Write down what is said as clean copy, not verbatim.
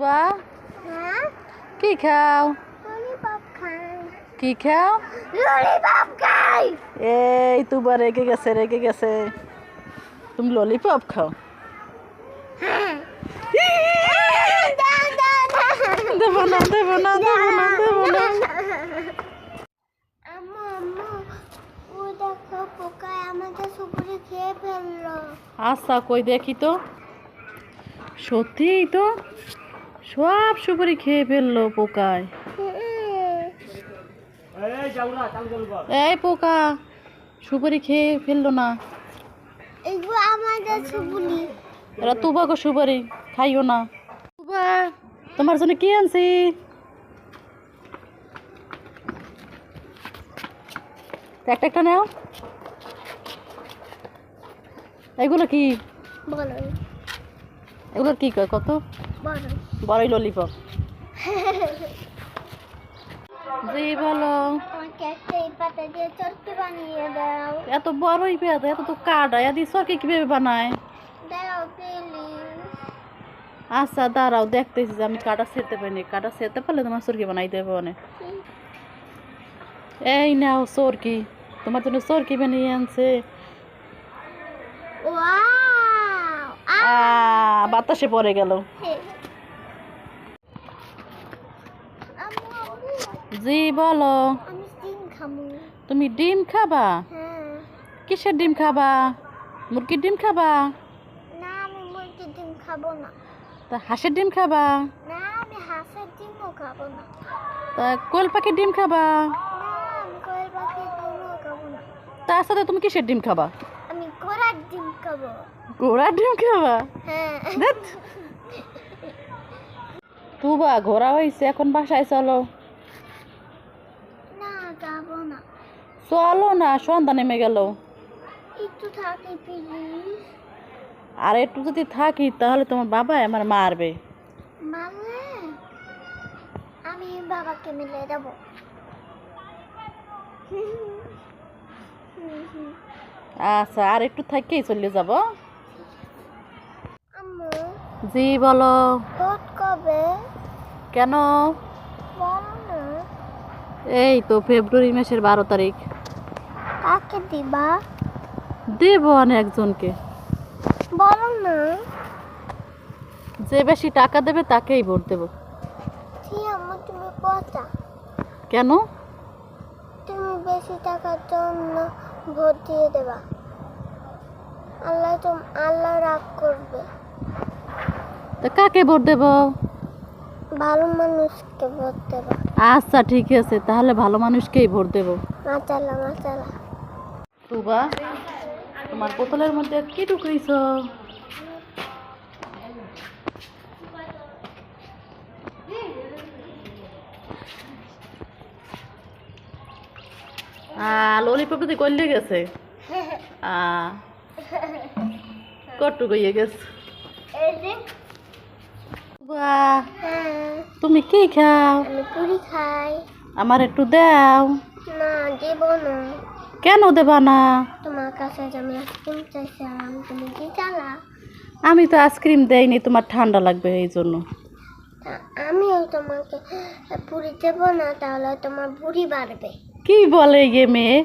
তুবা কি খাও? কি খাও? এই তুবা রেগে গেছে। তুমি ললিপপ খাও? দেবো না। আচ্ছা কই দেখি তো। সত্যিই তো সব সুপারি খেয়ে ফেললো পোকায়। এই পোকা সুপারি খেয়ে ফেললো না। এরা তুবাকে সুপারি খাইও না। তুবা তোমার জন্য কি আনছি? একটা নাও। এগুলো কি? এগুলো কি কয় কত? বড়ই ললিপপ। জি বলো। এত বড়ই পেঁয়াজ এত তো কাটা এদি চরকি কিভাবে বানায়? আচ্ছা দাঁড়াও দেখতেছি যে আমি কাটা ছেড়তে পারিনি। কাটা ছেড়তে পারলে তোমার চরকি বানাই দেবো অনেক। এই নাও চরকি, তোমার জন্য চরকি বানিয়ে আনছে। বাতাসে পড়ে গেল। জি বলো। তুমি ডিম খাবা? কিসের ডিম খাবা? মুরগির ডিম খাবা? না আমি মুরগির ডিম খাবো না। তা হাঁসের ডিম খাবা? না আমি হাঁসের ডিমও খাবো না। তা কোয়েল পাখির ডিম খাবা? না আমি কোয়েল পাখির ডিমও খাবো না। তার সাথে তুমি কিসের ডিম খাবা? আমি ঘোড়ার ডিম খাবো। ঘোড়ার ডিম খাবা? হ্যাঁ। তুবা ঘোড়া হয়েছে, এখন বাসায় চলো। না যাবো না। চলো না, সন্ধ্যা নেমে গেল। একটু থাকি প্লিজ। আর একটু যদি থাকি তাহলে তোমার বাবা আমার মারবে। মানে আমি বাবাকে মিলে দেবো। আচ্ছা আর একটু থাকেই চলে যাব। আম্মু জি বলো। ভোট কবে? কেন? বলো না। এই তো ফেব্রুয়ারি মাসের 12 তারিখ। কাকে দিবা? দেব অনেকজনকে। বলো না। যে বেশি টাকা দেবে তাকেই ভোট দেব। ঠিক আম্মু তুমি কথা। কেন? তুমি বেশি টাকার জন্য ভোট দিয়ে দেবা। আল্লাহ রাগ করবে। তা কাকে ভোট দেব? ভালো মানুষকে ভোট দেবা। আচ্ছা ঠিক আছে, তাহলে ভালো মানুষকেই ভোট দেব। মাশাআল্লাহ। তুবা তোমার বোতলের মধ্যে কি ঢুকাইছো? ললিপপ দিয়ে করলে গেছে। কটু গইয়ে গেছে। তুমি কি খাও? আমি পুরি খাই। আমার একটু দাও। না দেব না। কেন দেবা না? তোমার কাছে আমি আইসক্রিম চাইছিলাম, তুমি কি চালা? আমি তো আইসক্রিম দেইনি, তোমার ঠান্ডা লাগবে এই জন্য। আমিও তোমাকে পুরি দেব না, তাহলে তোমার বুড়ি বাড়বে। কি বলে গে মেয়ে?